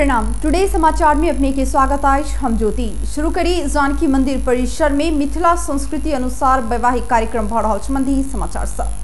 प्रणाम। टुडे समाचार में अपने के स्वागत आज हम ज्योति। शुरू करी जानकी मंदिर परिसर में मिथिला संस्कृति अनुसार वैवाहिक कार्यक्रम भ रहल संबंधी समाचार सब।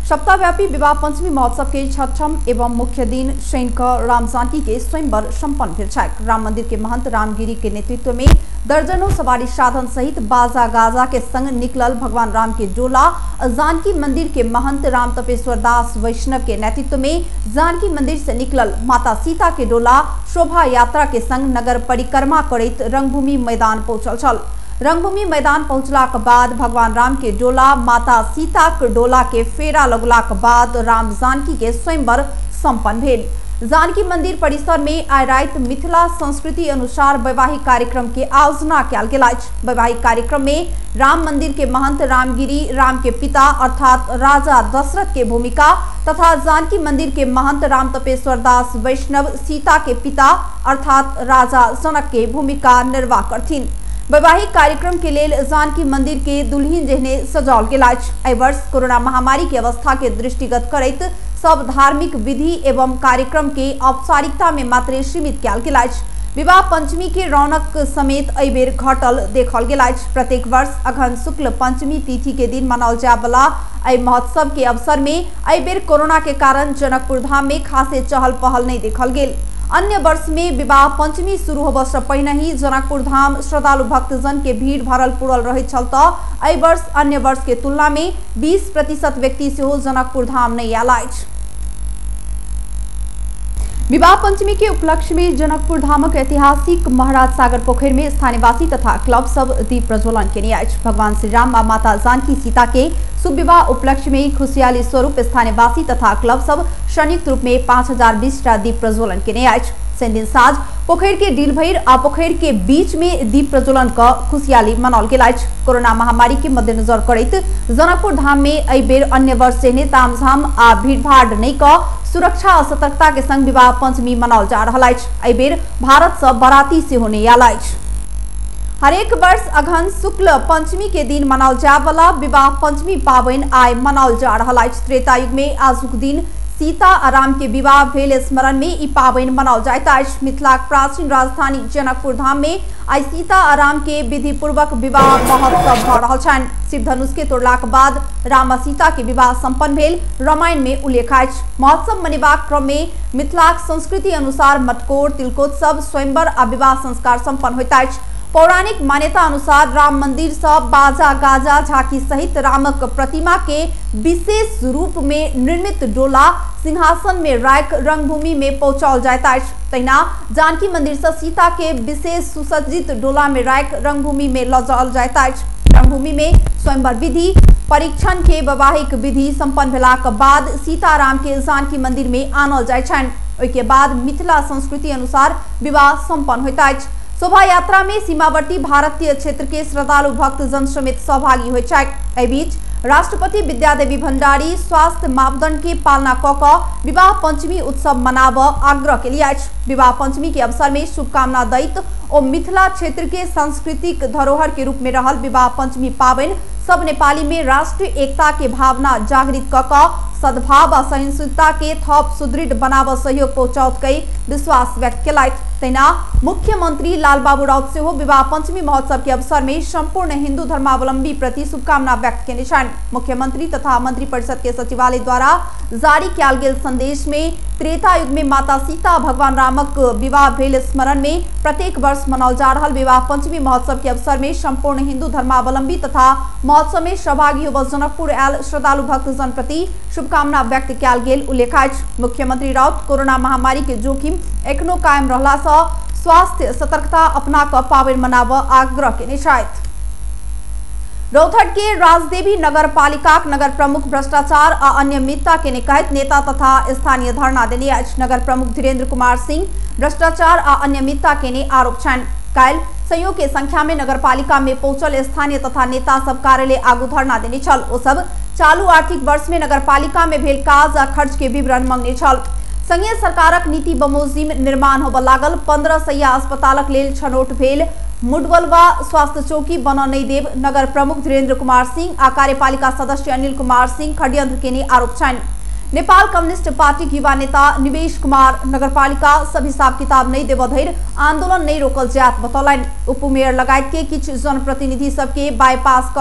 सप्ताहव्यापी विवाह पंचमी महोत्सव के छठम एवं मुख्य दिन शनि राम जानकी के स्वयंवर संपन्न भेल छैक। राम मंदिर के महंत रामगिरी के नेतृत्व में दर्जनों सवारी साधन सहित बाजा गाजा के संग निकलल भगवान राम के डोला। जानकी मंदिर के महंत राम तपेश्वर दास वैष्णव के नेतृत्व में जानकी मंदिर से निकलल माता सीता के डोला शोभा यात्रा के संग नगर परिक्रमा करैत रंगभूमि मैदान पहुंचल छल। रंगभूमि मैदान पहुंचला के बाद भगवान राम के डोला माता सीता के डोला के फेरा लगला के बाद राम जानकी के स्वयंवर संपन्न भेल। जानकी मंदिर परिसर में आइ रात मिथिला संस्कृति अनुसार वैवाहिक कार्यक्रम के आयोजना कयल गेल अछि। वैवाहिक कार्यक्रम में राम मंदिर के महंत रामगिरी राम के पिता अर्थात राजा दशरथ के भूमिका तथा जानकी मंदिर के महंत राम तपेश्वर दास वैष्णव सीता के पिता अर्थात राजा जनक के भूमिका निर्वाह करथिन। वैवाहिक कार्यक्रम के लेल जानकी मंदिर के दुल्हिन जेहने सजाओल गेल अछि। एहि वर्ष कोरोना महामारी के अवस्था के दृष्टिगत करैत सब धार्मिक विधि एवं कार्यक्रम के औपचारिकता में मात्र सीमित कयल गेल अछि। विवाह पंचमी के रौनक समेत एहि बेर घटल देखल गेल अछि। प्रत्येक वर्ष अघन शुक्ल पंचमी तिथि के दिन मनाओल जाय वाला एहि महोत्सव के अवसर में एहि बेर कोरोना के कारण जनकपुर धाम में खासे चहल पहल नहीं देखल गेल। अन्य वर्ष में विवाह पंचमी शुरू होबय से पहिने ही जनकपुर धाम श्रद्धालु भक्तजन के भीड़ भरल पूरल रहे छल त एहि वर्ष अन्य वर्ष के तुलना में 20% व्यक्ति सेहो जनकपुर धाम नहीं आयल अछि। विवाह पंचमी के उपलक्ष्य में जनकपुर धामक ऐतिहासिक महाराज सागर पोखर में स्थानीयवासी तथा क्लब सब दीप प्रज्वलन केने अछि। भगवान श्री राम आ माता जानकी सीता के शुभ विवाह उपलक्ष्य में खुशहाली स्वरूप स्थानीयवासी तथा क्लब सब संयुक्त रूप में 5020 टा दीप प्रज्वलन केने अछि। शनि दिन साँझ पोखर के डील भैर आ पोखर के बीच में दीप प्रज्वलन का खुशहाली मनाओल गेल अछि। कोरोना महामारी के मद्देनजर करैत जनकपुर धाम में एहि बेर अन्य वर्ष जेहने तामझाम आ भीड़भाड़ नहीं क सुरक्षा और सतर्कता के संग विवाह पंचमी मनाओल जा रहल अछि। एहि बेर भारत से बाराती सेहो नहीं आयल अछि। हरेक वर्ष अघन शुक्ल पंचमी के दिन मनाओल जाय वाला विवाह पंचमी पावनि आइ मनाओल जा रहल अछि। त्रेता युग में आजुक दिन सीता आ राम के विवाह भेल स्मरण में ई पावनि मनाओल जाइत अछि। मिथिलाक प्राचीन राजधानी जनकपुर धाम में आई सीता आ राम के विधि पूर्वक विवाह महोत्सव भ रहल छनि। शिव धनुष के तोड़ला के बाद राम आ सीता के विवाह संपन्न भेल रामायण में उल्लेख अछि। महोत्सव मनेबाक क्रम में मिथिलाक संस्कृति अनुसार मटकोर तिलकोत्सव स्वयंवर आ विवाह संस्कार संपन्न होइत अछि। पौराणिक मान्यता अनुसार राम मंदिर से बाजा गाजा झांकी सहित रामक प्रतिमा के विशेष रूप में निर्मित डोला सिंहासन में राख रंगभूमि में पहुंचाओल जाइत अछि। तहिना जानकी मंदिर से सीता के विशेष सुसज्जित डोला में राख रंगभूमि में ल जाओल जाइत अछि। रंगभूमि में स्वयंवर विधि परीक्षण के वैवाहिक विधि संपन्न भेला के बाद सीताराम के जानकी मंदिर में आनल जाइत छनि। ओहि के बाद मिथिला संस्कृति अनुसार विवाह संपन्न होइत अछि। शोभा यात्रा में सीमावर्ती भारतीय क्षेत्र के श्रद्धालु भक्तजन समेत सहभागी होइत छथि। एहि बीच राष्ट्रपति विद्यादेवी भंडारी स्वास्थ्य मापदंड के पालना क क विवाह पंचमी उत्सव मनाब आग्रह के लिए अछि। विवाह पंचमी के अवसर में शुभकामना दैत ओ मिथिला क्षेत्र के सांस्कृतिक धरोहर के रूप में रहल विवाह पंचमी पावनि सब नेपाली में राष्ट्रीय एकता के भावना जागृत क क सद्भाव आ सहिष्णुता के थप सुदृढ़ बनाब सहयोग पहुंचाओत कई विश्वास व्यक्त केलथि। तहिना मुख्यमंत्री लालबाबू राउत सेहो विवाह पंचमी महोत्सव के अवसर में संपूर्ण हिंदू धर्मावलंबी प्रति शुभकामना व्यक्त केने छनि। मुख्यमंत्री तथा मंत्रिपरिषद के सचिवालय द्वारा जारी कयल गेल संदेश में त्रेता युग में माता सीता भगवान रामक विवाह भेल स्मरण में प्रत्येक वर्ष मनाओल जा रहल विवाह पंचमी महोत्सव के अवसर में संपूर्ण हिंदू धर्मावलंबी तथा महोत्सव में सहभागी होबय जनकपुर आयल श्रद्धालु भक्तजन प्रति शुभकामना व्यक्त कयल गेल उल्लेख अछि। मुख्यमंत्री राउत कोरोना महामारी के जोखिम एखनो कायम रहला से स्वास्थ्य सतर्कता अपना क पावनि मनाब आग्रह केने छथि। रौतहट के राजदेवी नगर पालिकाक नगर प्रमुख भ्रष्टाचार आ अनियमितता के निकायत नेता तथा स्थानीय धरना देने अछि। नगर प्रमुख धीरेन्द्र कुमार सिंह भ्रष्टाचार आ अनियमितता के ने आरोप छनि। काल्हि संयोग के संख्या में नगर पालिका में पहुंचल स्थानीय तथा नेता सब कार्यालय आगू धरना देने छल। ओ सब चालू आर्थिक वर्ष में नगर पालिका में भेल काज आ खर्च के विवरण मांगने छल। संघीय सरकारक नीति बमोजिम निर्माण होबय लागल 15 शैय्या अस्पतालक लेल छनौट भेल मुडवलवा स्वास्थ्य चौकी बन नहीं देव नगर प्रमुख धीरेन्द्र कुमार सिंह आ कार्यपालिका सदस्य अनिल कुमार सिंह षड्यंत्र के आरोप छनि। नेपाल कम्युनिस्ट पार्टी युवा नेता निवेश कुमार नगरपालिका सब हिसाब किताब नहीं देवधैर आंदोलन नहीं रोकल जात बतौलन। उपमेयर लगायत के किछ जनप्रतिनिधि सबके बाईपास क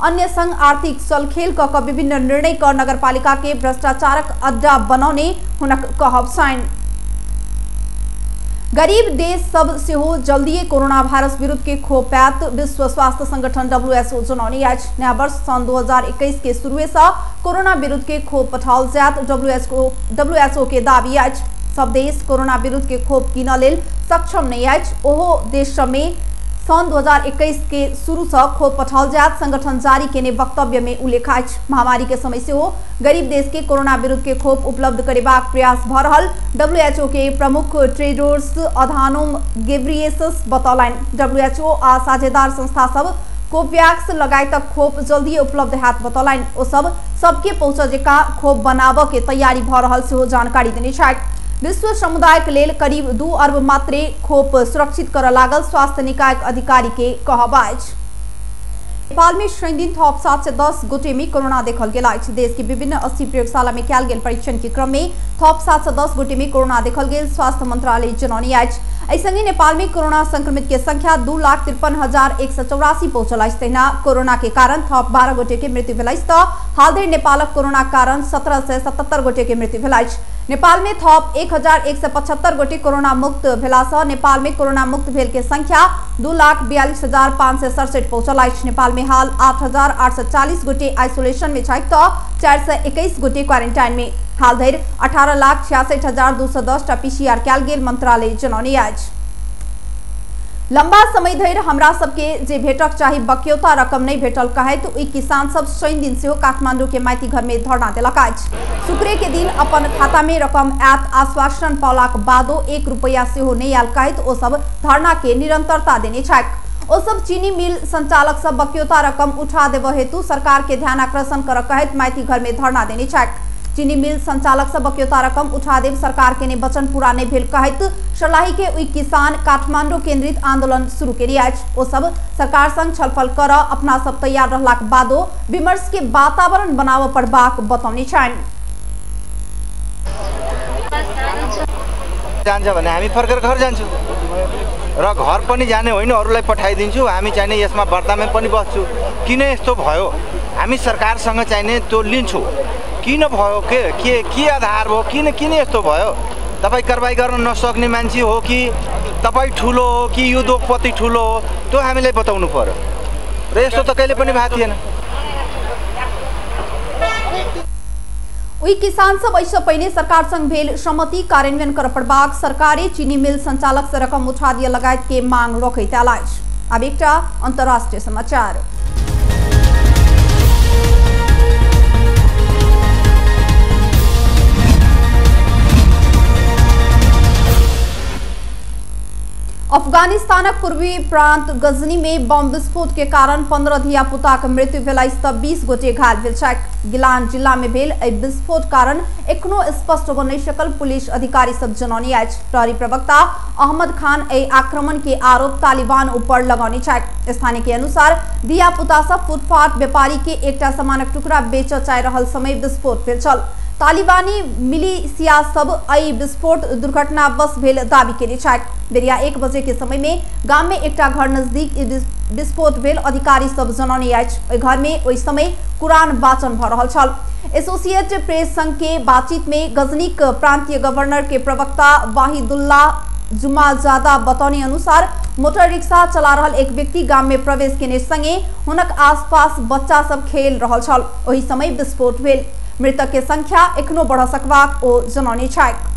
अन्य संग आर्थिक सलखेल क विभिन्न निर्णय क नगरपालिका के भ्रष्टाचारक अड्डा बनाउने हुनक कहब छन्। गरीब देश सब से हो जल्दी कोरोना वायरस विरुद्ध के खोप पैत विश्व स्वास्थ्य संगठन WHO जनौनी आज नया वर्ष सन 2021 के शुरू से कोरोना विरुद्ध के खोप पठाओल जात WHO के दावी आज। सब देश कोरोना विरुद्ध के खोप किन लेल सक्षम नहीं आज। ओहो देश में सन 2021 के शुरू से खोप पठाओल जात संगठन जारी केने वक्तव्य में उल्लेख आज। महामारी के समय से हो गरीब देश के कोरोना विरुद्ध के खोप उपलब्ध करेबाक प्रयास भ रहल WHO के प्रमुख टेड्रोस अधानोम गेब्रियेसस बतौलन। WHO आ साझेदार संस्था सब कोवैक्स लगायत खोप जल्दी उपलब्ध हाथ बतौलन। ओ सबके पहुंचेका खोप बनाव के तैयारी भ रहल से हो जानकारी देने छथि। विश्व समुदाय के लेल करीब 2 अरब मात्रे खोप सुरक्षित कर लागल स्वास्थ्य निकाय अधिकारी के कहब अछि। नेपाल में शनि दिन थप 710 गोटे में कोरोना देखल गेल अछि। देश के विभिन्न 80 प्रयोगशाला में कयल गेल परीक्षण के क्रम में थप 710 गोटे में कोरोना देखल गेल स्वास्थ्य मंत्रालय जनौनी अछि। ऐसंगे नेपाल में कोरोना संक्रमित के संख्या 2,53,184 पहुंचल अछि। तहिना कोरोना के कारण थप 12 गोटे के मृत्यु भेल अछि त हाल धरि नेपालक कोरोना कारण 1777 गोटे के मृत्यु भेल अछि। नेपाल में थप 1175 गोटे कोरोना मुक्त भेला सँ नेपाल में कोरोना मुक्त भेल के संख्या 2,42,567 पहुंचल अछि। नेपाल में हाल 8,840 गोटे आइसोलेशन में छथि त 421 गोटे क्वारेंटाइन में। हाल धरि 18,66,210 PCR कयल गेल मंत्रालय जनौनी अछि। लंबा समय धरि हमरा सबके जे भेटक चाही बक्यौता रकम नहीं भेटल कहैत ओइ किसान सब शनि दिन से काठमांडू के माइती घर में धरना देलक अछि। शुक्रे के दिन अपन खाता में रकम आत आश्वासन पालाक बादो 1 रुपया से हो नहीं आयल कहैत ओ सब धरना के निरंतरता देने छथि। ओ सब चीनी मिल संचालक सब बक्यौता रकम उठा देब हेतु सरकार के ध्यान आकर्षण कर कहैत माइती घर में धरना देने छथि। चीनी मिल संचालक सब बक्यौता रकम उठा देव सरकार के ने वचन पूरा नहीं भेल कहैत सर्लाही के ओइ किसान काठमांडू केंद्रित आंदोलन शुरू केरी अछि। ओ सब सरकार संग छलफल कर अपना सब तैयार रहलाक बादो विमर्श के वातावरण बनाव पड़बाक बतौने छन्। जान्छ भने हामी फर्केर घर जान्छौँ र घर पनि जाने होइन अरूलाई पठाइदिन्छु। हामी चाहिने यसमा वार्तामा पनि बस्छु। किन यस्तो भयो हामी सरकारसँग चाहिने त्यो लिन्छौँ। किन भयो के आधार भयो किन यस्तो भयो। तपाईँ कारबाही गर्न नसक्ने मान्छे हो कि तपाईँ ठुलो हो कि उद्योगपति ठुलो हो त्यो हामीलाई बताउनु पर्यो र यस्तो त कहिले पनि भएको थिएन। ओइ किसान सब ऐसा पहले सरकार संग भेल सहमति कार्यान्वयन कर पड़बाक सरकारे चीनी मिल संचालक से रकम उठा दिया लगायत के मांग रखैत आयल अछि। अब एकटा अंतर्राष्ट्रीय समाचार। अफगानिस्तानक पूर्वी प्रांत गजनी में बम विस्फोट के कारण 15 धिया पुताक मृत्यु भेल अछि त 20 गोटे घायल भेल छथि। गिलान जिला में भेल एहि विस्फोट कारण एखनो स्पष्ट भ नहि सकल पुलिस अधिकारी सब जनौनी अछि। प्रहरी प्रवक्ता अहमद खान एहि आक्रमण के आरोप तालिबान ऊपर लगौने छथि। स्थानीय के अनुसार धिया पुता सब फुटपाथ व्यापारी के एकटा सामानक टुकड़ा बेच चाहि रहल समय विस्फोट भेल छल। तालिबानी मिलिशिया सब एहि विस्फोट दुर्घटनावश भेल दावी केने छथि। बेरिया 1 बजे के समय में गांव में एकटा घर नजदीक विस्फोट भेल अधिकारी सब जनौने अछि। ओहि घर में ओहि समय कुरान वाचन भ रहल छल। एसोसिएट प्रेस संघ के बातचीत में गजनीक प्रांतीय गवर्नर के प्रवक्ता वाहिदुल्ला जुमाजादा बतौने अनुसार मोटर रिक्शा चला रहल एक व्यक्ति गांव में प्रवेश केने संगे हुनक आसपास बच्चा सब खेल रहल छल। ओहि समय विस्फोट भेल। मृतक के संख्या एखनो बढ़ सकबाक ओ जनौने छथि।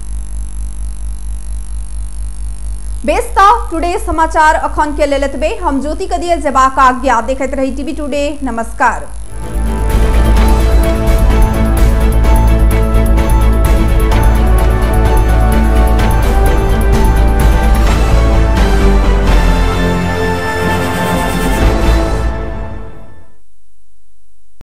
बेस्ता टुडे समाचार अखन के लेल एतबे। हम ज्योति कदिया जेबाक आज्ञा देखैत रही टीवी टुडे। नमस्कार।